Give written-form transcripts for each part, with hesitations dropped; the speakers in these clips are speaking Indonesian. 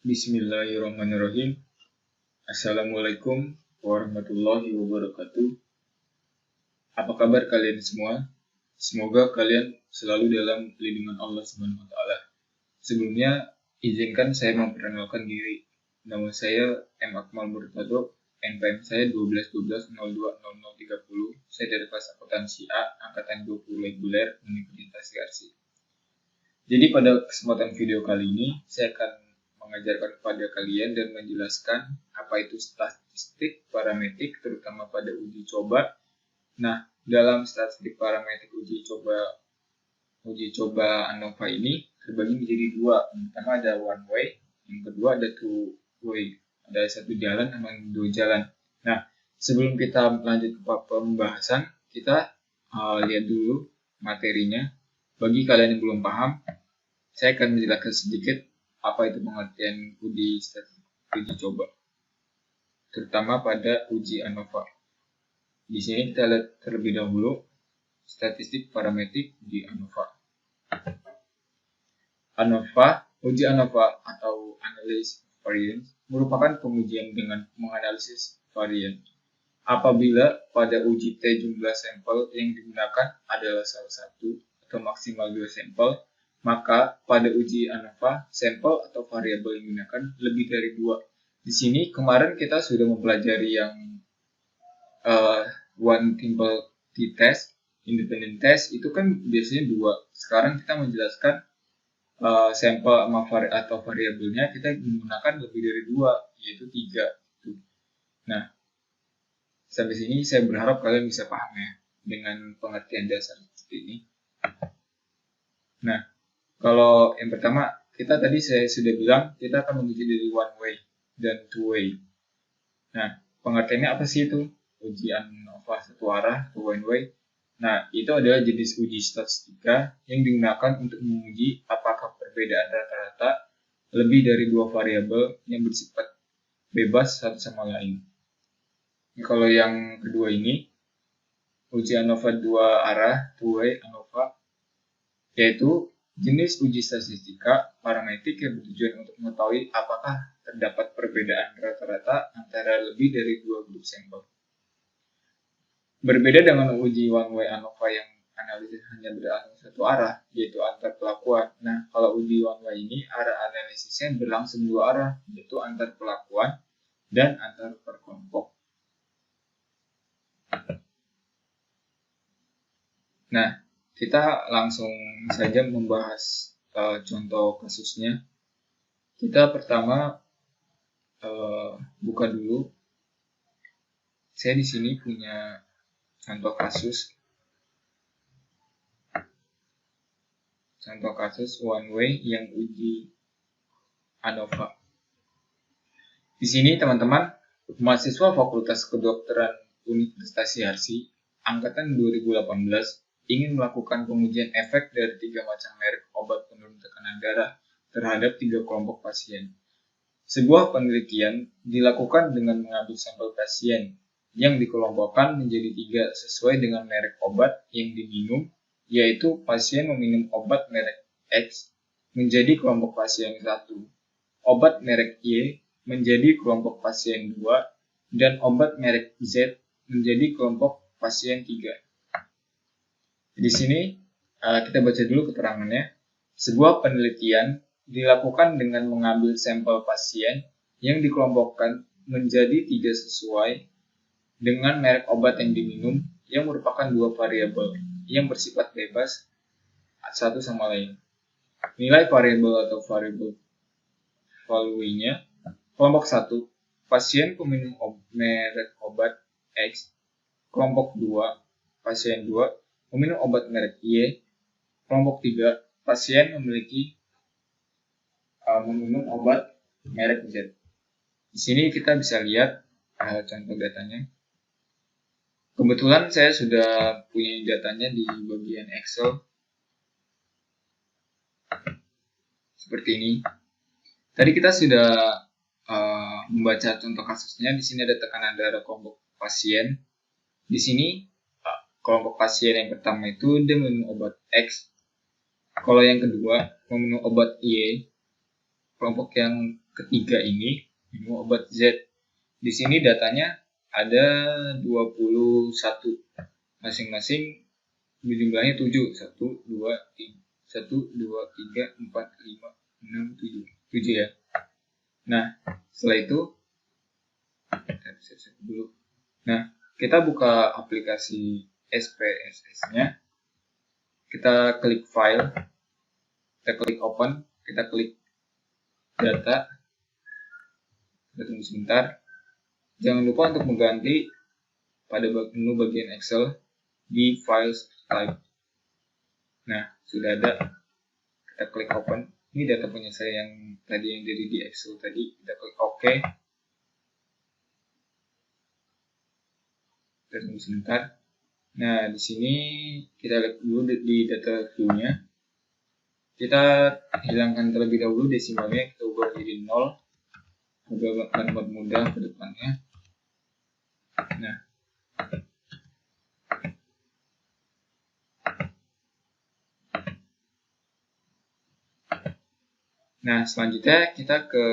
Bismillahirrahmanirrahim. Assalamualaikum warahmatullahi wabarakatuh. Apa kabar kalian semua? Semoga kalian selalu dalam lindungan Allah Subhanahu wa taala. Sebelumnya, izinkan saya memperkenalkan diri. Nama saya M. Akmal Murtado, NPM saya 1212020030. Saya dari kelas akuntansi A, angkatan 20 reguler, Universitas Yarsi. Jadi pada kesempatan video kali ini, saya akan mengajarkan kepada kalian dan menjelaskan apa itu statistik parametrik, terutama pada uji coba. Nah, dalam statistik parametrik uji coba ANOVA ini terbagi menjadi dua. Yang pertama ada one way, yang kedua ada two way. Ada satu jalan sama dua jalan. Nah, sebelum kita lanjut ke pembahasan, kita lihat dulu materinya. Bagi kalian yang belum paham, saya akan menjelaskan sedikit apa itu pengertian uji coba, terutama pada uji ANOVA. Di sini kita lihat terlebih dahulu statistik parametrik di ANOVA. Uji ANOVA atau Analysis Variance merupakan pengujian dengan menganalisis varian. Apabila pada uji T jumlah sampel yang digunakan adalah salah satu atau maksimal 2 sampel, maka pada uji ANOVA, sampel atau variabel yang digunakan lebih dari 2. Di sini kemarin kita sudah mempelajari yang one simple t-test, independent test, itu kan biasanya 2. Sekarang kita menjelaskan sampel atau variabelnya kita menggunakan lebih dari 2, yaitu 3. Nah, sampai sini saya berharap kalian bisa paham ya dengan pengertian dasar seperti ini. Nah, kalau yang pertama, saya sudah bilang kita akan menguji dari one way dan two way. Nah, pengertiannya apa sih itu? Uji ANOVA satu arah atau one way. Nah, itu adalah jenis uji statistika yang digunakan untuk menguji apakah perbedaan rata-rata lebih dari dua variabel yang bersifat bebas satu sama lain. Kalau yang kedua ini, uji ANOVA dua arah, two way ANOVA, yaitu jenis uji statistika parametrik yang bertujuan untuk mengetahui apakah terdapat perbedaan rata-rata antara lebih dari dua grup sampel. Berbeda dengan uji one way ANOVA yang analisis hanya berlangsung satu arah, yaitu antar pelakuan. Nah, kalau uji one way ini arah analisisnya berlangsung dua arah, yaitu antar pelakuan dan antar perkelompok. Nah, kita langsung saja membahas contoh kasusnya. Kita pertama buka dulu. Saya di sini punya contoh kasus. Contoh kasus one way yang uji ANOVA. Di sini teman-teman, mahasiswa Fakultas Kedokteran Universitas Yarsi angkatan 2018 ingin melakukan pengujian efek dari 3 macam merek obat penurun tekanan darah terhadap 3 kelompok pasien. Sebuah penelitian dilakukan dengan mengambil sampel pasien yang dikelompokkan menjadi 3 sesuai dengan merek obat yang diminum, yaitu pasien meminum obat merek X menjadi kelompok pasien 1, obat merek Y menjadi kelompok pasien 2, dan obat merek Z menjadi kelompok pasien 3. Di sini kita baca dulu keterangannya. Sebuah penelitian dilakukan dengan mengambil sampel pasien yang dikelompokkan menjadi 3 sesuai dengan merek obat yang diminum yang merupakan 2 variabel yang bersifat bebas satu sama lain. Nilai variabel atau variabel value-nya. Kelompok 1, pasien peminum merek obat X. Kelompok 2, pasien 2 meminum obat merek Y. Kelompok 3, pasien meminum obat merek Z. Di sini kita bisa lihat contoh datanya. Kebetulan saya sudah punya datanya di bagian Excel. Seperti ini. Tadi kita sudah membaca contoh kasusnya. Di sini ada tekanan darah kelompok pasien. Di sini kelompok pasien yang pertama itu dia meminum obat X. Kalau yang kedua meminum obat Y. Kelompok yang ketiga ini minum obat Z. Di sini datanya ada 21. Masing-masing jumlahnya 7. 1, 2, 3, 1, 2, 3, 4, 5, 6, 7. 7 ya. Nah, setelah itu kita buka aplikasi SPSS-nya. Kita klik file, kita klik open, kita klik data. Kita tunggu sebentar. Jangan lupa untuk mengganti pada menu bagian Excel di files type. Nah, sudah ada. Kita klik open. Ini data punya saya yang tadi yang dari di Excel tadi. Kita klik OK. Kita tunggu sebentar. Nah, di sini kita lihat dulu di data view-nya. Kita hilangkan terlebih dahulu desimalnya, kita ubah jadi 0 agar buat mudah ke depannya. Nah, selanjutnya kita ke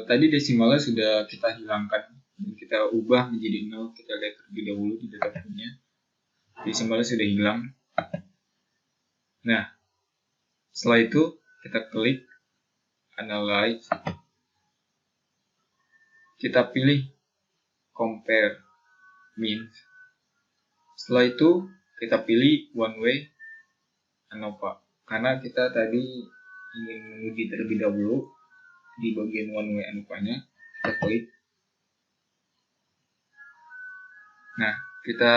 tadi desimalnya sudah kita hilangkan dan kita ubah menjadi 0. Kita lihat terlebih dahulu di data view-nya. Desimalnya sudah hilang. Nah, setelah itu kita klik Analyze. Kita pilih Compare Means. Setelah itu kita pilih One Way ANOVA. Karena kita tadi ingin menguji terlebih dahulu di bagian One Way ANOVA-nya, kita klik. Nah, kita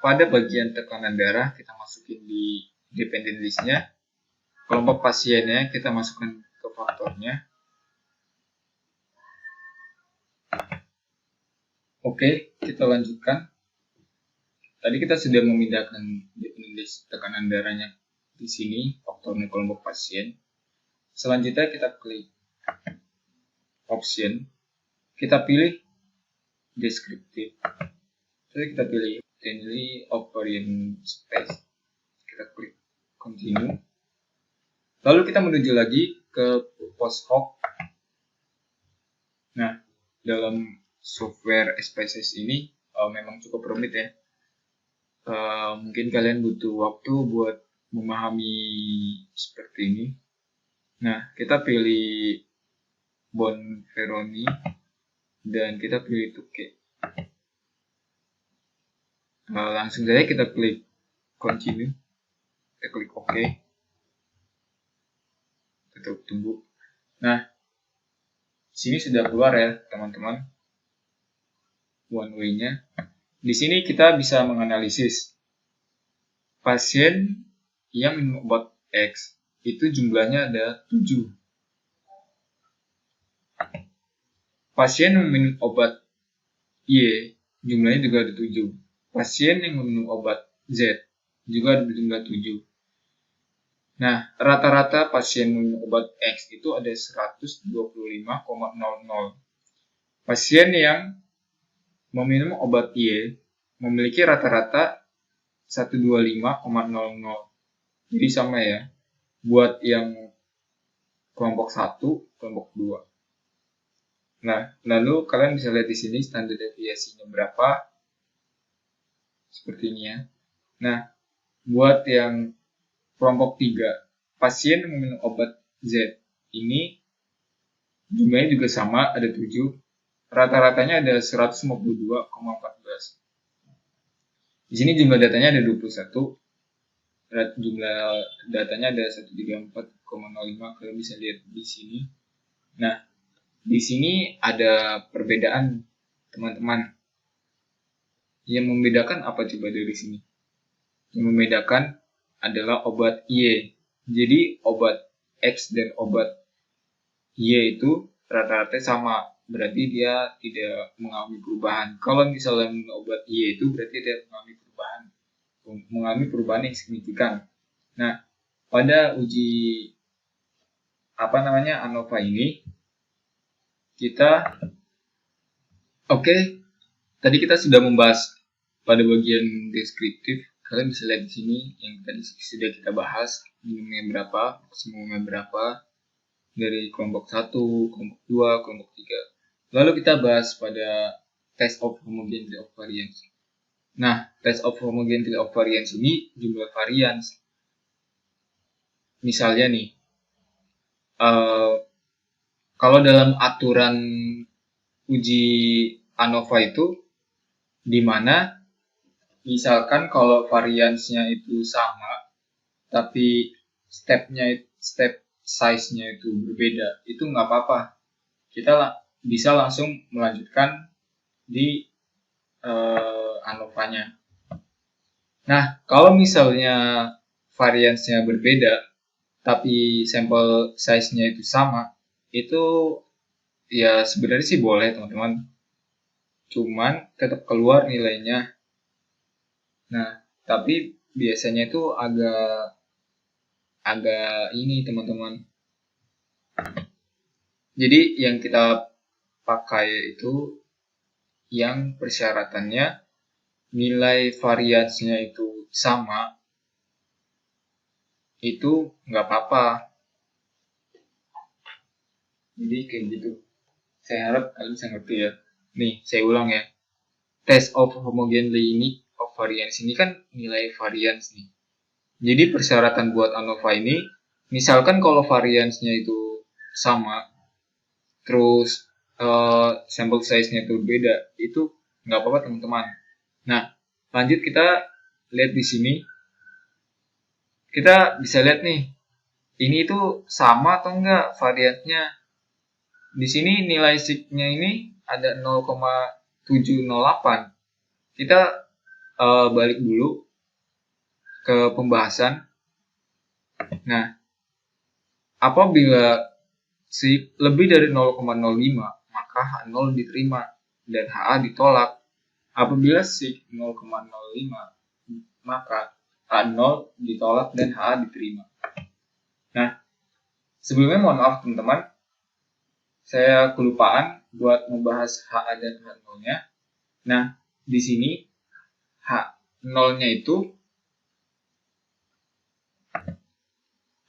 pada bagian tekanan darah kita masukin di dependent list-nya. Kelompok pasiennya kita masukkan ke faktornya. Oke, kita lanjutkan. Tadi kita sudah memindahkan dependent list tekanan darahnya di sini, faktornya kelompok pasien. Selanjutnya kita klik option. Kita pilih descriptive. Terus kita pilih thinly ovarian space. Kita klik continue. Lalu kita menuju lagi ke post hoc. Nah, dalam software SPSS ini memang cukup rumit ya. Mungkin kalian butuh waktu buat memahami seperti ini. Nah, kita pilih Bonferroni dan kita pilih Tuke. Langsung saja kita klik continue. Kita klik OK. Kita tunggu. Nah, sini sudah keluar ya teman-teman one way-nya. Di sini kita bisa menganalisis pasien yang minum obat X itu jumlahnya ada 7. Pasien yang minum obat Y jumlahnya juga ada 7. Pasien yang minum obat Z juga ada jumlah 7. Nah, rata-rata pasien minum obat X itu ada 125,00. Pasien yang meminum obat Y memiliki rata-rata 125,00. Jadi sama ya, buat yang kelompok 1, kelompok 2. Nah, lalu kalian bisa lihat di sini standar deviasinya berapa. Seperti ini ya. Nah, buat yang kelompok 3, pasien yang meminum obat Z ini jumlahnya juga sama, ada 7. Rata-ratanya ada 152,14. Di sini jumlah datanya ada 21. Jumlah datanya ada 134,05. Kalian bisa lihat di sini. Nah, di sini ada perbedaan teman-teman. Yang membedakan apa coba dari sini? Yang membedakan adalah obat Y. Jadi obat X dan obat Y itu rata-rata sama. Berarti dia tidak mengalami perubahan. Kalau misalnya obat Y itu berarti dia mengalami perubahan yang signifikan. Nah, pada uji ANOVA ini kita tadi kita sudah membahas pada bagian deskriptif kalian bisa lihat di sini yang tadi sudah kita bahas, minimumnya berapa, maksimumnya berapa, dari kelompok 1, kelompok 2, kelompok 3. Lalu kita bahas pada test of homogeneity of variance. Nah, test of homogeneity of variance ini jumlah varians. Misalnya nih, kalau dalam aturan uji ANOVA itu, di mana misalkan kalau variansnya itu sama, tapi step size-nya itu berbeda, itu nggak apa-apa. Kita bisa langsung melanjutkan di ANOVA-nya. Nah, kalau misalnya variansnya berbeda, tapi sampel size-nya itu sama, itu ya sebenarnya sih boleh teman-teman. Cuman tetap keluar nilainya. Nah, tapi biasanya itu agak ini teman-teman. Jadi yang kita pakai itu yang persyaratannya nilai variansnya itu sama, itu nggak apa-apa. Jadi kayak gitu. Saya harap kalian bisa ngerti ya. Nih, saya ulang ya. Test of homogeneity ini of variance ini kan nilai varians nih. Jadi persyaratan buat ANOVA ini, misalkan kalau variansnya itu sama, terus sample size-nya itu beda, itu nggak apa-apa teman-teman. Nah, lanjut kita lihat di sini. Kita bisa lihat nih, ini itu sama atau enggak variansnya. Di sini nilai sig-nya ini ada 0,708. Kita balik dulu ke pembahasan. Nah, apabila sig lebih dari 0,05, maka H0 diterima dan HA ditolak. Apabila sig 0,05, maka H0 ditolak dan HA diterima. Nah, sebelumnya mohon maaf teman-teman, saya kelupaan buat membahas HA dan H0-nya. Nah, di sini H0-nya itu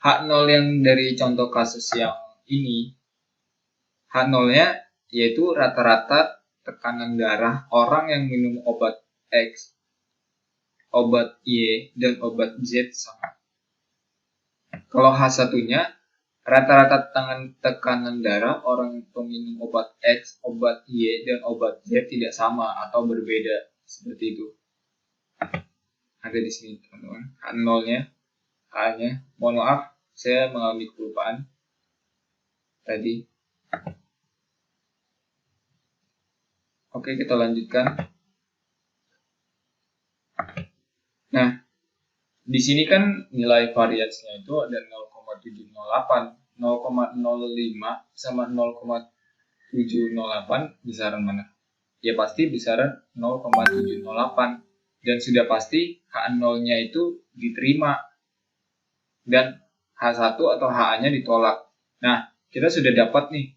H0 yang dari contoh kasus yang ini, H0-nya yaitu rata-rata tekanan darah orang yang minum obat X, obat Y, dan obat Z sama. Kalau H1-nya rata-rata tekanan darah orang peminum obat X, obat Y, dan obat Z tidak sama atau berbeda, seperti itu. Ada di sini teman-teman, H0-nya, H-nya. Mohon maaf, saya mengalami kelupaan tadi. Oke, kita lanjutkan. Nah, di sini kan nilai variansnya itu ada 0,708, 0,05 sama 0,708 besaran mana? Ya pasti besaran 0,708, dan sudah pasti H0-nya itu diterima dan H1 atau HA-nya ditolak. Nah, kita sudah dapat nih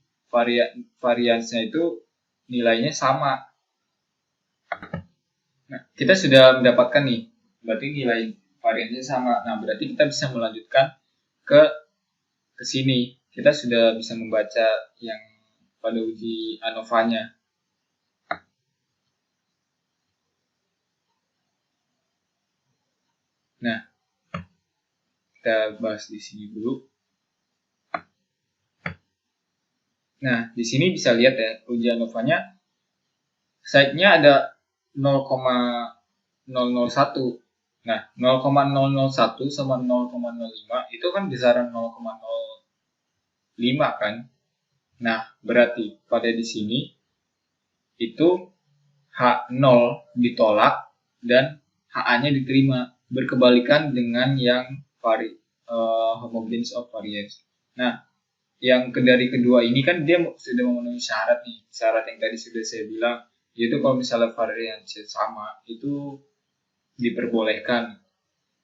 variansnya itu nilainya sama. Nah, kita sudah mendapatkan nih, berarti nilai variansnya sama. Nah, berarti kita bisa melanjutkan ke sini. Kita sudah bisa membaca yang pada uji ANOVA-nya. Nah, kita bahas di sini dulu. Nah, di sini bisa lihat ya, uji ANOVA-nya side-nya ada 0,001. Nah, 0,001 sama 0,05 itu kan besaran 0,05 kan. Nah, berarti pada di sini itu H0 ditolak dan HA-nya diterima, berkebalikan dengan yang homogeneous of variance. Nah, yang dari kedua ini kan dia sudah memenuhi syarat nih, syarat yang tadi sudah saya bilang, yaitu kalau misalnya variansnya sama itu diperbolehkan.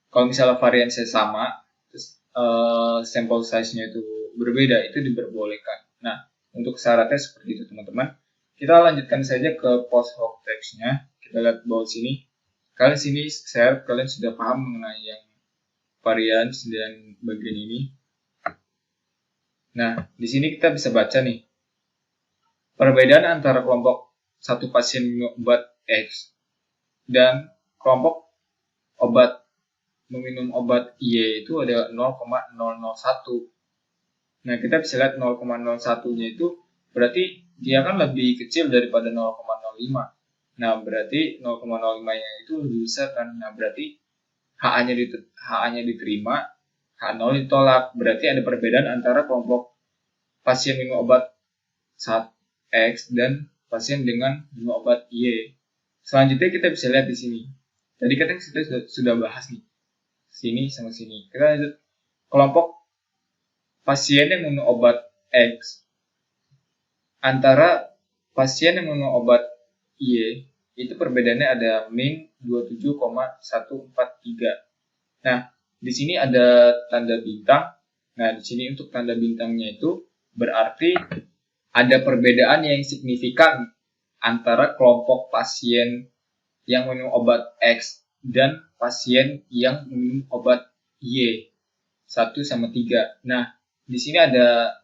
Kalau misalnya variansnya sama, terus sampel size-nya itu berbeda, itu diperbolehkan. Nah, untuk syaratnya seperti itu teman-teman. Kita lanjutkan saja ke post hoc text-nya. Kita lihat bawah sini. Kalian sini saya harap kalian sudah paham mengenai yang varians dan bagian ini. Nah, di sini kita bisa baca nih perbedaan antara kelompok satu pasien minum obat X dan kelompok meminum obat Y itu ada 0,001. Nah, kita bisa lihat 0,01-nya itu berarti dia kan lebih kecil daripada 0,05. Nah, berarti 0,05-nya itu lebih besar kan. Nah, berarti HA-nya diterima, H0 ditolak. Berarti ada perbedaan antara kelompok pasien minum obat X dan pasien dengan minum obat Y. Selanjutnya kita bisa lihat di sini. Tadi kita sudah bahas nih. Sini sama sini. Kita lihat kelompok pasien yang minum obat X antara pasien yang minum obat Y itu perbedaannya ada min 27,143. Nah, di sini ada tanda bintang. Nah, di sini untuk tanda bintangnya itu berarti ada perbedaan yang signifikan antara kelompok pasien yang minum obat X dan pasien yang minum obat Y 1 sama 3. Nah, di sini ada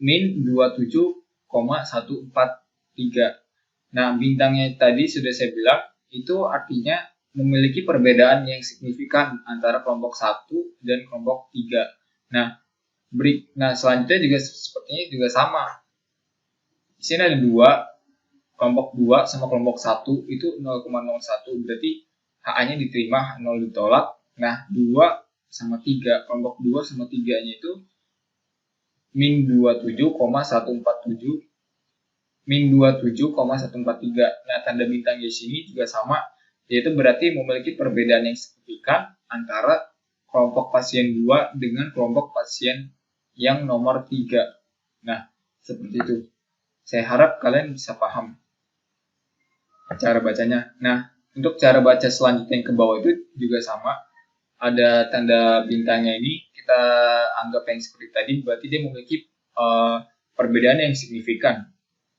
min 27,143. Nah, bintangnya tadi sudah saya bilang itu artinya memiliki perbedaan yang signifikan antara kelompok 1 dan kelompok 3. Nah, selanjutnya juga sepertinya juga sama. Di sini ada kelompok 2 sama kelompok 1 itu 0,01, berarti HA-nya diterima, 0 ditolak. Nah, 2 sama 3, kelompok 2 sama 3-nya itu min 27,147, min 27,143. Nah, tanda bintang di sini juga sama, yaitu berarti memiliki perbedaan yang signifikan antara kelompok pasien 2 dengan kelompok pasien yang nomor 3. Nah, seperti itu. Saya harap kalian bisa paham cara bacanya. Nah, untuk cara baca selanjutnya yang ke bawah itu juga sama. Ada tanda bintangnya ini, kita anggap yang seperti tadi, berarti dia memiliki perbedaan yang signifikan.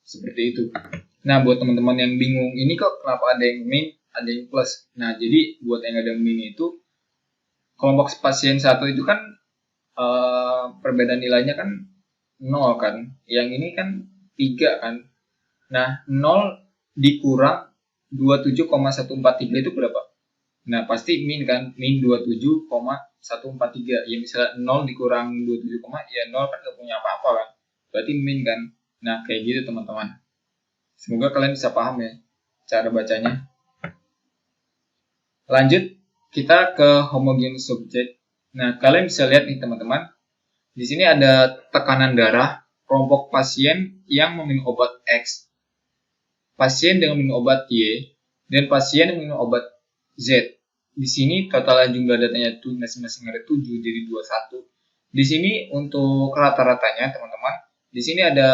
Seperti itu. Nah, buat teman-teman yang bingung, ini kok kenapa ada yang min, ada yang plus. Nah, jadi buat yang ada min itu, kelompok pasien 1 itu kan perbedaan nilainya kan 0 kan. Yang ini kan 3 kan. Nah, 0 dikurang 27,143 itu berapa? Nah, pasti min kan, min 27,143. Ya misalnya 0 dikurang 27, ya 0 kan gak punya apa-apa kan. Berarti min kan. Nah, kayak gitu teman-teman. Semoga kalian bisa paham ya cara bacanya. Lanjut, kita ke homogeneous subject. Nah, kalian bisa lihat nih teman-teman. Di sini ada tekanan darah kelompok pasien yang meminum obat X, pasien dengan minum obat Y, dan pasien yang minum obat Z. Di sini total jumlah datanya itu masing-masing ada 7 jadi 21. Di sini untuk rata-ratanya teman-teman, di sini ada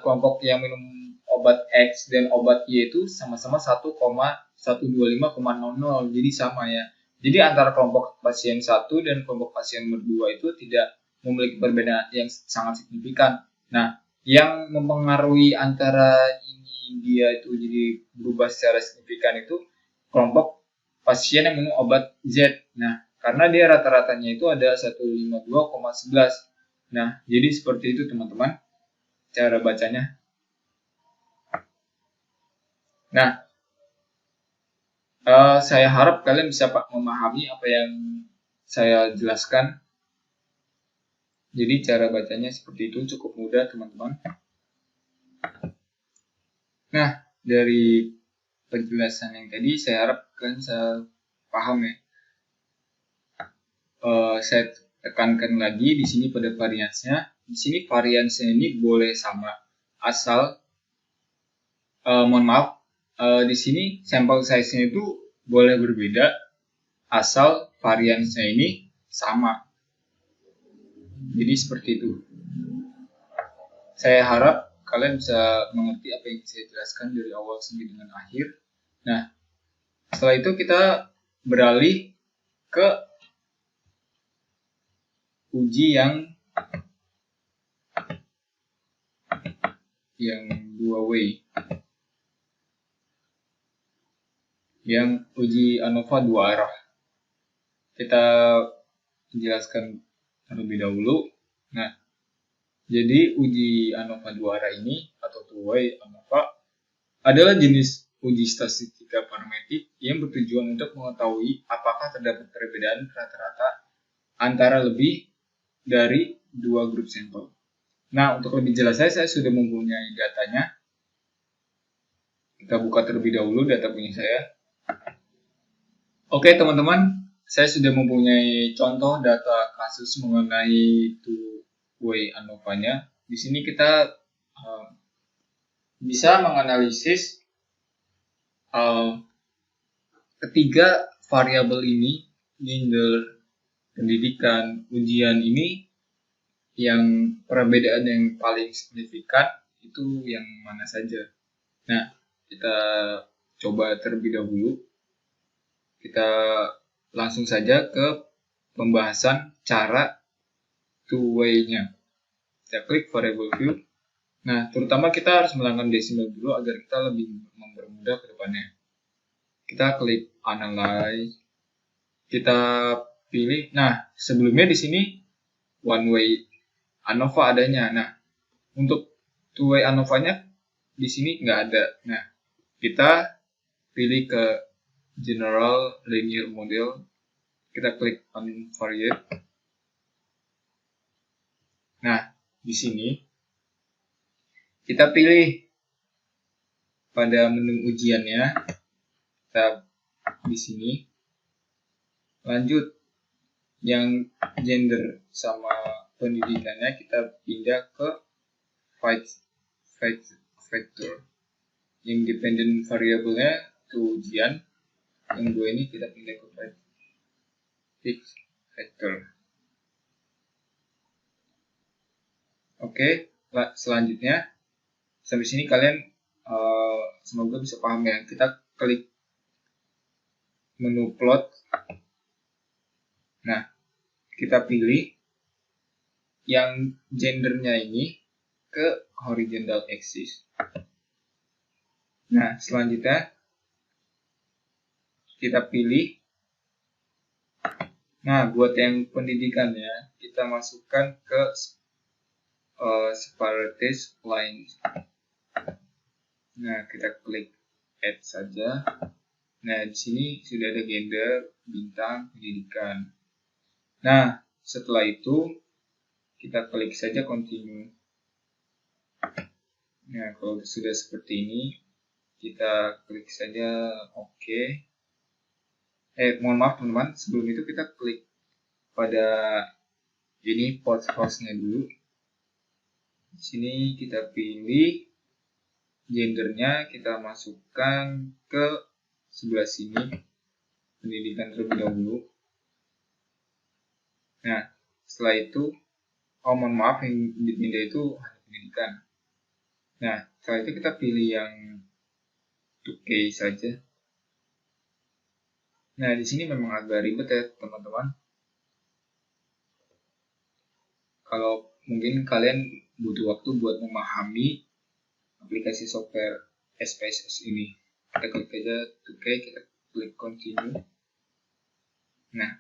kelompok yang minum obat X dan obat Y itu sama-sama 1,125,00, jadi sama ya. Jadi antara kelompok pasien 1 dan kelompok pasien nomor 2 itu tidak memiliki perbedaan yang sangat signifikan. Nah, yang mempengaruhi antara dia itu jadi berubah secara signifikan itu kelompok pasien yang minum obat Z. Nah, karena dia rata-ratanya itu ada 152,11. Nah, jadi seperti itu teman-teman cara bacanya. Nah, saya harap kalian bisa memahami apa yang saya jelaskan. Jadi cara bacanya seperti itu, cukup mudah teman-teman. Nah, dari penjelasan yang tadi saya harap kalian bisa paham ya. Saya tekankan lagi di sini pada variansnya. Di sini variansnya ini boleh sama, asal mohon maaf, di sini sampel size-nya itu boleh berbeda, asal variansnya ini sama. Jadi seperti itu. Saya harap kalian bisa mengerti apa yang saya jelaskan dari awal sampai dengan akhir. Nah, setelah itu kita beralih ke uji yang 2 way, yang uji ANOVA 2 arah. Kita jelaskan terlebih dahulu. Nah, jadi uji ANOVA 2 arah ini atau two-way ANOVA adalah jenis uji statistika parametrik yang bertujuan untuk mengetahui apakah terdapat perbedaan rata-rata antara lebih dari dua grup sampel. Nah, untuk lebih jelas saya sudah mempunyai datanya. Kita buka terlebih dahulu data punya saya. Oke teman-teman, saya sudah mempunyai contoh data kasus mengenai two-way ANOVA-nya. Di sini kita bisa menganalisis ketiga variabel ini, gender, pendidikan, ujian ini, yang perbedaan yang paling signifikan itu yang mana saja. Nah, kita coba terlebih dahulu. Kita langsung saja ke pembahasan cara two-way-nya. Kita klik variable view. Nah, terutama kita harus melakukan decimal dulu agar kita lebih mempermudah ke depannya. Kita klik analyze. Kita pilih. Nah, sebelumnya di sini one way ANOVA adanya. Nah, untuk two-way ANOVA-nya di sini nggak ada. Nah, kita pilih ke general linear model. Kita klik unvariate. Nah, di sini kita pilih pada menu ujiannya. Kita di sini lanjut yang gender sama pendidikannya kita pindah ke factor. Yang dependent variabelnya itu ujian. Yang dua ini kita pindah ke fixed factor. Oke, selanjutnya sampai sini kalian semoga bisa paham ya. Kita klik menu plot. Nah, kita pilih yang gendernya ini ke horizontal axis. Nah, selanjutnya kita pilih. Nah, buat yang pendidikannya kita masukkan ke separatist lines. Nah, kita klik add saja. Nah, di sini sudah ada gender, bintang, pendidikan. Nah, setelah itu kita klik saja continue. Nah, kalau sudah seperti ini, kita klik saja OK. Mohon maaf teman-teman, sebelum itu kita klik pada ini port host-nya dulu. Di sini kita pilih gendernya, kita masukkan ke sebelah sini, pendidikan terlebih dahulu. Nah, setelah itu, mohon maaf yang dipindah itu hanya pendidikan. Nah, setelah itu kita pilih yang 2K saja. Nah, di sini memang agak ribet ya, teman-teman. Kalau mungkin kalian butuh waktu buat memahami aplikasi software SPSS ini. Kita klik aja 2K, kita klik continue. Nah,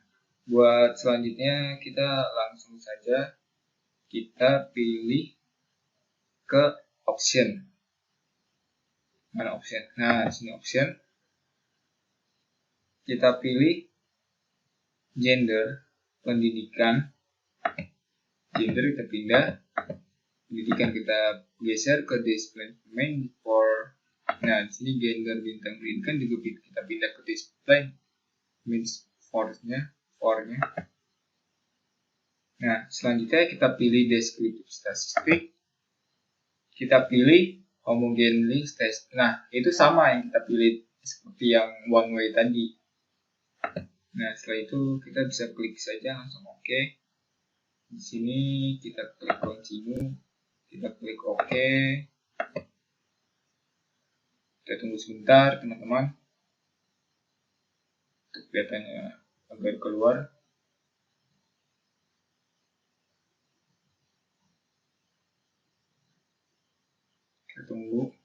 buat selanjutnya kita langsung saja kita pilih ke option. Mana option? Nah, di sini option. Kita pilih gender, pendidikan. Gender kita pindah. Pendidikan kita geser ke display main for. Nah, di sini gender, bintang, pendidikan juga kita pindah ke display main for-nya. Nah, selanjutnya kita pilih descriptive statistik. Kita pilih homogeneous test. Nah, itu sama yang kita pilih seperti yang one way tadi. Nah, setelah itu kita bisa klik saja langsung OK. Di sini kita klik continue. Kita klik OK. Kita tunggu sebentar, teman-teman. Untuk datanya agar keluar. Kita tunggu.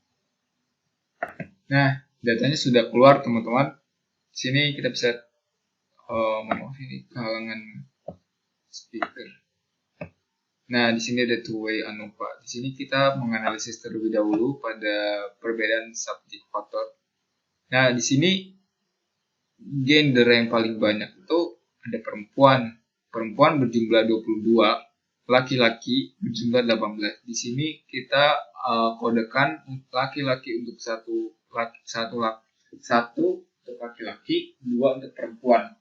Nah, datanya sudah keluar, teman-teman. Di sini kita bisa maaf ini kehalangan speaker. Nah, di sini ada two-way ANOVA. Di sini kita menganalisis terlebih dahulu pada perbedaan subjek faktor. Nah, di sini gender yang paling banyak itu ada perempuan. Perempuan berjumlah 22, laki-laki berjumlah 18. Di sini kita kodekan laki-laki untuk satu untuk laki-laki, 2 untuk perempuan.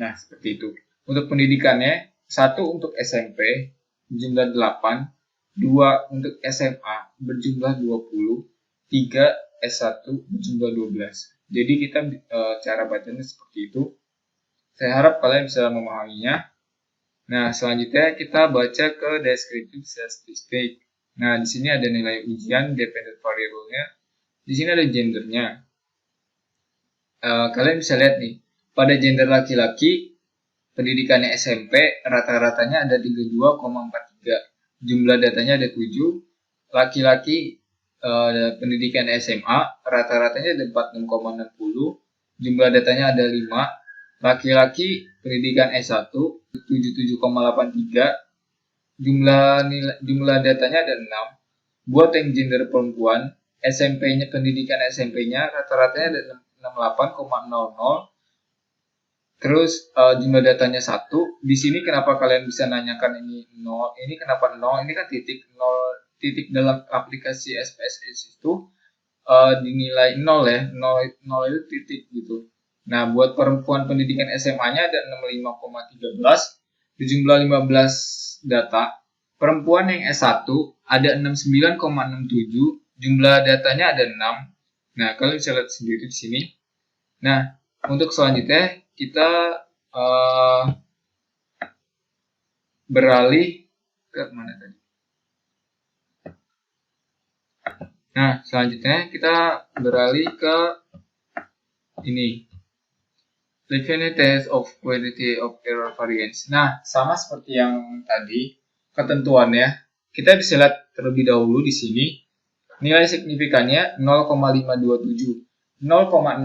Nah, seperti itu. Untuk pendidikannya, 1 untuk SMP berjumlah 8, 2 untuk SMA berjumlah 20, 3 S1 berjumlah 12. Jadi kita cara bacanya seperti itu. Saya harap kalian bisa memahaminya. Nah, selanjutnya kita baca ke descriptive statistic. Nah, di sini ada nilai ujian dependent variable-nya. Di sini ada gendernya. Kalian bisa lihat nih, pada gender laki-laki pendidikannya SMP rata-ratanya ada 32,43. Jumlah datanya ada 7. Laki-laki pendidikan SMA rata-ratanya ada 46,60. Jumlah datanya ada 5. Laki-laki pendidikan S1 77,83. Jumlah datanya ada 6. Buat yang gender perempuan, pendidikan SMP-nya rata-ratanya ada 68,00. Terus jumlah datanya 1. Di sini kenapa kalian bisa nanyakan ini 0? Ini kenapa 0? Ini kan titik 0. Titik dalam aplikasi SPSS itu dinilai 0 ya. 0 itu titik gitu. Nah, buat perempuan pendidikan SMA-nya ada 65,13. Di jumlah 15 data. Perempuan yang S1 ada 69,67. Jumlah datanya ada 6. Nah, kalian bisa lihat sendiri di sini. Nah, untuk selanjutnya kita beralih ke mana tadi? Nah, selanjutnya kita beralih ke ini. Definite test of quality of error variance. Nah, sama seperti yang tadi, ketentuannya kita bisa lihat terlebih dahulu di sini. Nilai signifikannya 0,527. 0,05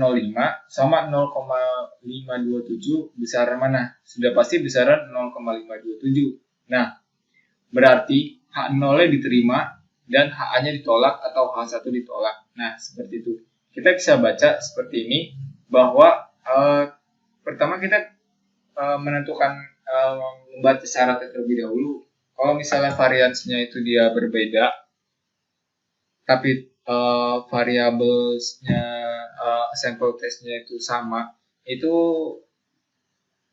sama 0,527 besaran mana? Sudah pasti besaran 0,527. Nah, berarti H0-nya diterima dan HA-nya ditolak atau H1 ditolak. Nah, seperti itu. Kita bisa baca seperti ini bahwa pertama kita menentukan membaca syaratnya terlebih dahulu. Kalau misalnya variansinya itu dia berbeda, tapi variabelnya sampel testnya itu sama, itu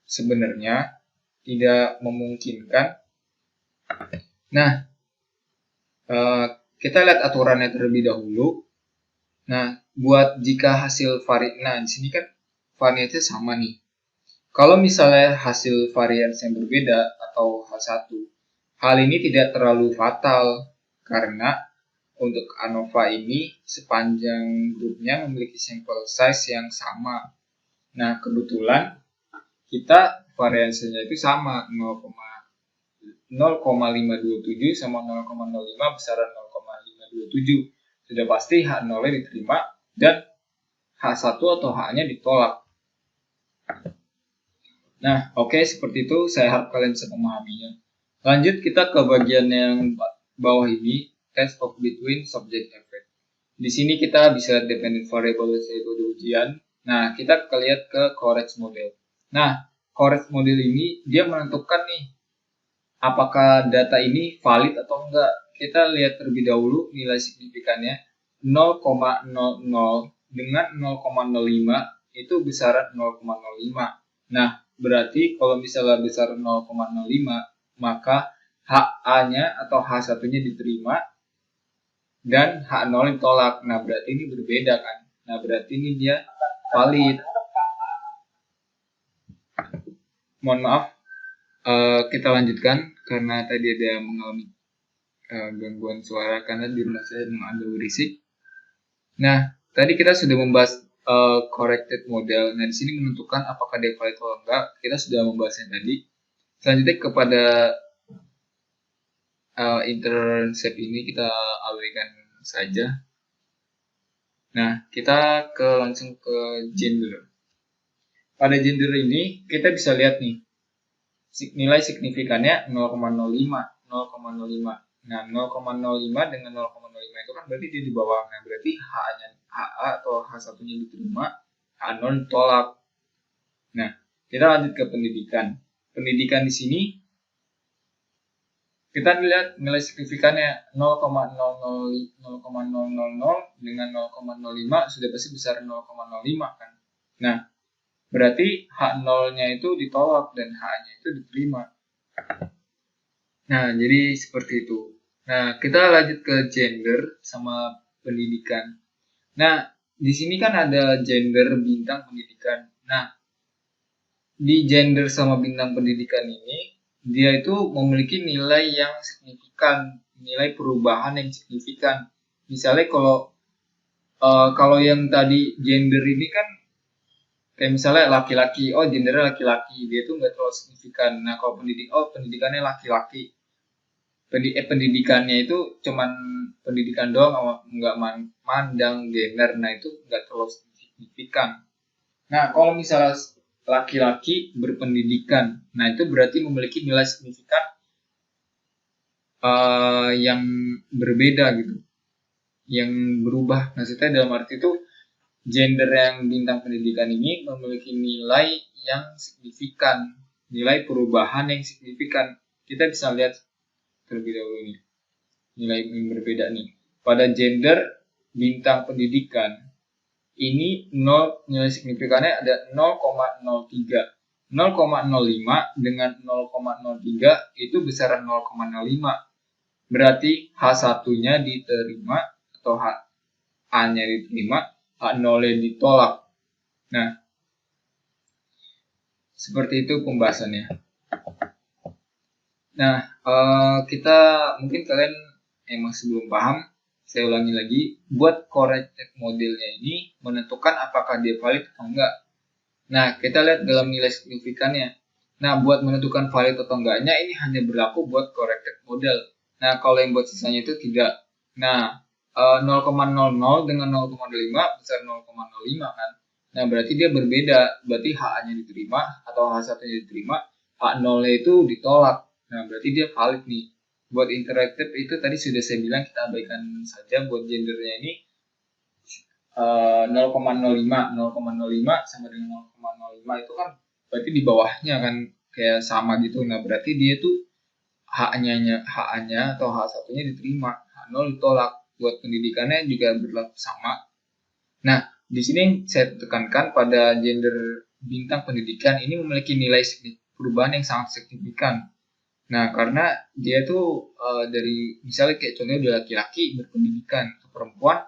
sebenarnya tidak memungkinkan. Nah, kita lihat aturannya terlebih dahulu. Nah, buat jika hasil nah di sini kan variannya sama nih. Kalau misalnya hasil varians yang berbeda atau H1, hal ini tidak terlalu fatal karena untuk ANOVA ini sepanjang grupnya memiliki sampel size yang sama. Nah, kebetulan kita variansinya itu sama 0,527 sama 0,05 besaran 0,527. Sudah pasti H0 diterima dan H1 atau H-nya ditolak. Nah, oke, seperti itu. Saya harap kalian bisa memahaminya. Lanjut kita ke bagian yang bawah ini, test of between subject effect. Di sini kita bisa dependent variable yaitu ujian. Nah, kita lihat ke correct model. Nah, correct model ini dia menentukan nih apakah data ini valid atau enggak. Kita lihat terlebih dahulu nilai signifikannya 0,00 dengan 0,05 itu besaran 0,05. Nah, berarti kalau misalnya besar 0,05, maka HA-nya atau H1-nya diterima dan H0 ditolak. Nah, berarti ini berbeda kan. Nah, berarti ini dia valid. Mohon maaf, kita lanjutkan karena tadi ada mengalami gangguan suara karena di rumah saya memang ada berisik. Nah, tadi kita sudah membahas corrected model. Nah, di sini menentukan apakah dia valid atau enggak. Kita sudah membahasnya tadi. Selanjutnya kepada intercept ini kita abaikan saja. Nah, kita langsung ke gender. pada gender ini kita bisa lihat nih, nilai signifikannya 0,05, 0,05. Nah, 0,05 dengan 0,05 itu kan berarti dia di bawah. Nah, berarti HA atau H1-nya diterima, H0 ditolak. Nah, kita lanjut ke pendidikan. Pendidikan di sini kita lihat nilai signifikannya 0,000 dengan 0,05 sudah pasti besar 0,05 kan. Nah, berarti H0-nya itu ditolak dan H-nya itu diterima. Nah, jadi seperti itu. Nah, kita lanjut ke gender sama pendidikan. Nah, di sini kan ada gender bintang pendidikan. Nah, di gender sama bintang pendidikan ini dia itu memiliki nilai yang signifikan, nilai perubahan yang signifikan. Misalnya kalau yang tadi gender ini kan kayak misalnya laki-laki, oh gendernya laki-laki, dia tuh nggak terlalu signifikan. Nah kalau pendidikannya laki-laki, pendidikannya itu cuman pendidikan doang, nggak mandang gender, nah itu nggak terlalu signifikan. Nah kalau misalnya laki-laki berpendidikan, nah itu berarti memiliki nilai signifikan yang berbeda gitu, yang berubah. Maksudnya dalam arti itu gender yang bintang pendidikan ini memiliki nilai yang signifikan, nilai perubahan yang signifikan. Kita bisa lihat terlebih dahulu nih, nilai yang berbeda nih. Pada gender bintang pendidikan ini nilai signifikannya ada 0,03. 0,05 dengan 0,03 itu besaran 0,05. Berarti H1-nya diterima atau A-nya diterima, H0-nya ditolak. Nah, seperti itu pembahasannya. Nah, kita mungkin kalian masih belum paham. Saya ulangi lagi, buat corrected modelnya ini menentukan apakah dia valid atau enggak. Nah, kita lihat dalam nilai signifikannya. Nah, buat menentukan valid atau enggaknya ini hanya berlaku buat corrected model. Nah, kalau yang buat sisanya itu tidak. Nah, 0,00 dengan 0,05 besar 0,05 kan. Nah, berarti dia berbeda. Berarti HA-nya diterima atau H1-nya diterima, H0-nya itu ditolak. Nah, berarti dia valid nih. Buat interaktif itu tadi sudah saya bilang kita abaikan saja. Buat gendernya ini 0,05 sama dengan 0,05 itu kan berarti di bawahnya kan kayak sama gitu. Nah, berarti dia tuh HA-nya atau H1-nya diterima, H0 ditolak. Buat pendidikannya juga berlaku sama. Nah, di sini saya tekankan pada gender bintang pendidikan ini memiliki nilai perubahan yang sangat signifikan. Nah, karena dia tuh dari misalnya kayak contohnya dia laki-laki berpendidikan, atau perempuan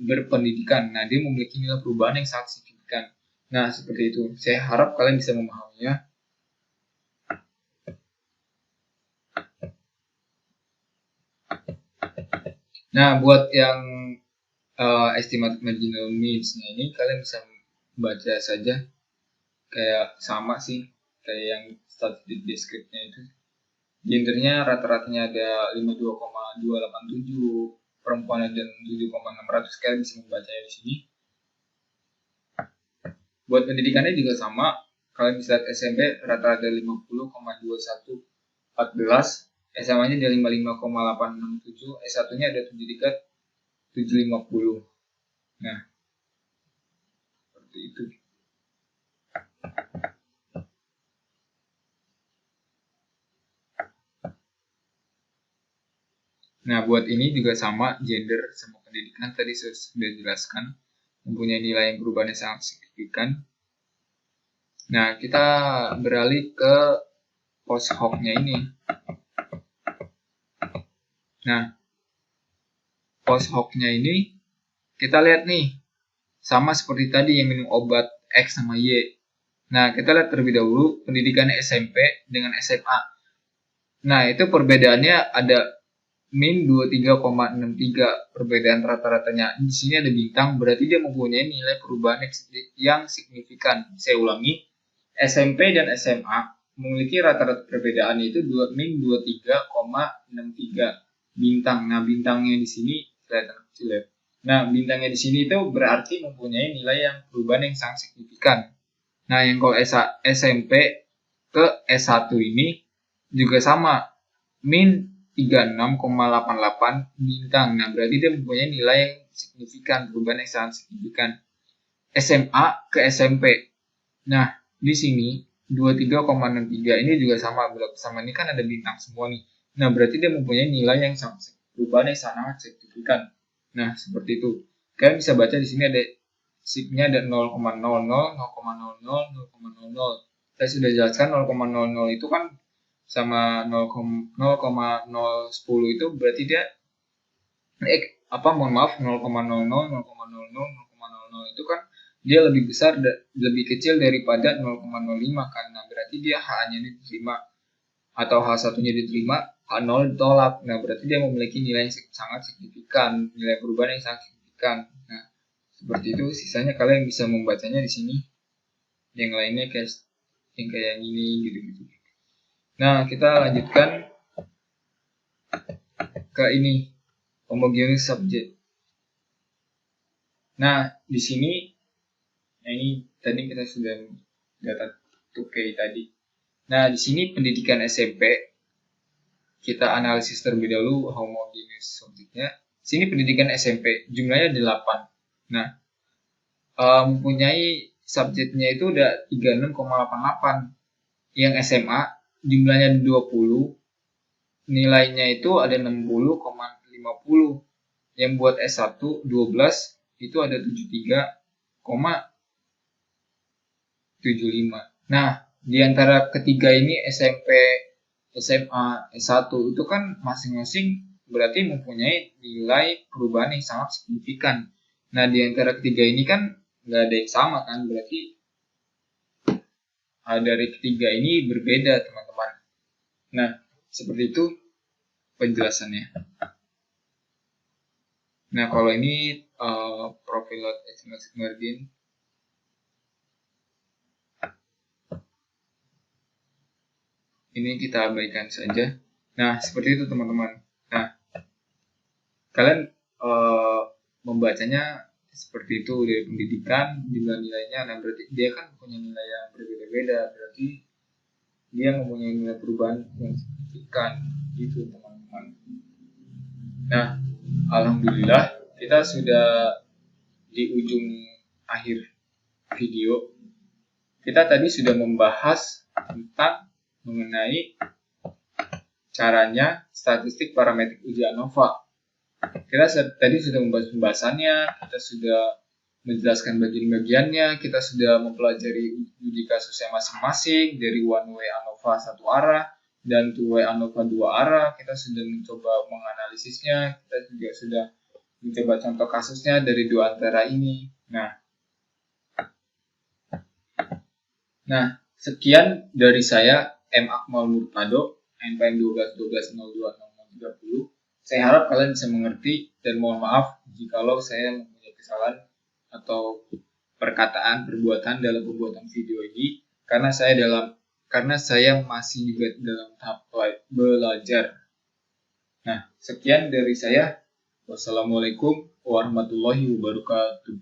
berpendidikan. Nah, dia memiliki nilai perubahan yang sangat signifikan. Nah, seperti itu. Saya harap kalian bisa memahaminya. Nah, buat yang estimated marginal means-nya ini kalian bisa baca saja. Kayak sama sih, kayak yang statistik deskripsinya itu. Gendernya rata-ratanya ada 52,287, perempuan ada 7,600. Kalian bisa membacanya di sini. Buat pendidikannya juga sama. Kalian bisa lihat SMP rata-rata 50,2114, SMA-nya ada 55,867, S1-nya ada 7,750. Nah, seperti itu. Nah, buat ini juga sama, gender sama pendidikan tadi sudah jelaskan, mempunyai nilai yang perubahannya sangat signifikan. Nah, kita beralih ke post hoc-nya ini. Nah, post hoc-nya ini kita lihat nih, sama seperti tadi yang minum obat X sama Y. Nah, kita lihat terlebih dahulu pendidikan SMP dengan SMA. Nah, itu perbedaannya ada min 23,63, perbedaan rata-ratanya. Di sini ada bintang, berarti dia mempunyai nilai perubahan yang signifikan. Saya ulangi, SMP dan SMA memiliki rata-rata perbedaan itu min 23,63 bintang. Nah, bintangnya di sini kelihatan kecil ya. Nah, bintangnya di sini itu berarti mempunyai nilai yang perubahan yang sangat signifikan. Nah, yang kalau SMP ke S1 ini juga sama, min 36,88 bintang. Nah, berarti dia mempunyai nilai yang signifikan, perubahan yang sangat signifikan. SMA ke SMP. Nah, di sini 23,63 ini juga sama, ini kan ada bintang semua nih. Nah, berarti dia mempunyai nilai yang sangat perubahan yang sangat signifikan. Nah, seperti itu. Kalian bisa baca di sini ada signya ada 0,00, 0,00, 0,00. Saya sudah jelaskan 0,00 itu kan sama 0,010 itu berarti dia mohon maaf 0,00, 0,00 itu kan dia lebih besar, lebih kecil daripada 0,05 karena berarti dia H-nya diterima atau H1-nya diterima, H0 ditolak. Nah, berarti dia memiliki nilai yang sangat signifikan, nilai perubahan yang sangat signifikan. Nah, seperti itu. Sisanya kalian bisa membacanya di sini. Yang lainnya kayak gini gitu-gitu. Nah, kita lanjutkan ke ini, homogeneous subject. Nah, di sini ini tadi kita sudah data 2K tadi. Nah, di sini pendidikan SMP kita analisis terlebih dahulu homogeneous subjeknya. Sini pendidikan SMP jumlahnya 8. Nah, mempunyai subjeknya itu udah 36,88. Yang SMA jumlahnya 20, nilainya itu ada 60,50. Yang buat S1 12 itu ada 73,75. Nah, di antara ketiga ini SMP, SMA, S1 itu kan masing-masing berarti mempunyai nilai perubahan yang sangat signifikan. Nah, di antara ketiga ini kan nggak ada yang sama kan, berarti dari ketiga ini berbeda teman-teman. Nah, seperti itu penjelasannya. Nah, kalau ini profil estimated margin. Ini kita abaikan saja. Nah, seperti itu teman-teman. Nah, kalian membacanya seperti itu dari pendidikan, jumlah nilainya. Nah, berarti dia kan punya nilai yang berbeda-beda. Berarti dia mempunyai nilai perubahan yang signifikan. Gitu teman-teman. Nah, alhamdulillah kita sudah di ujung akhir video. Kita tadi sudah membahas tentang mengenai caranya statistik parametrik uji ANOVA. Kita tadi sudah membahas pembahasannya, kita sudah menjelaskan bagian-bagiannya, kita sudah mempelajari uji kasusnya masing-masing dari one way ANOVA satu arah dan two way ANOVA dua arah. Kita sudah mencoba menganalisisnya, kita juga sudah mencoba contoh kasusnya dari dua antara ini. Nah, sekian dari saya, M. Akmal Murtado, NPM 1212020030. Saya harap kalian bisa mengerti dan mohon maaf jikalau saya mempunyai kesalahan atau perbuatan dalam pembuatan video ini karena saya masih juga dalam tahap belajar. Nah, sekian dari saya. Wassalamualaikum warahmatullahi wabarakatuh.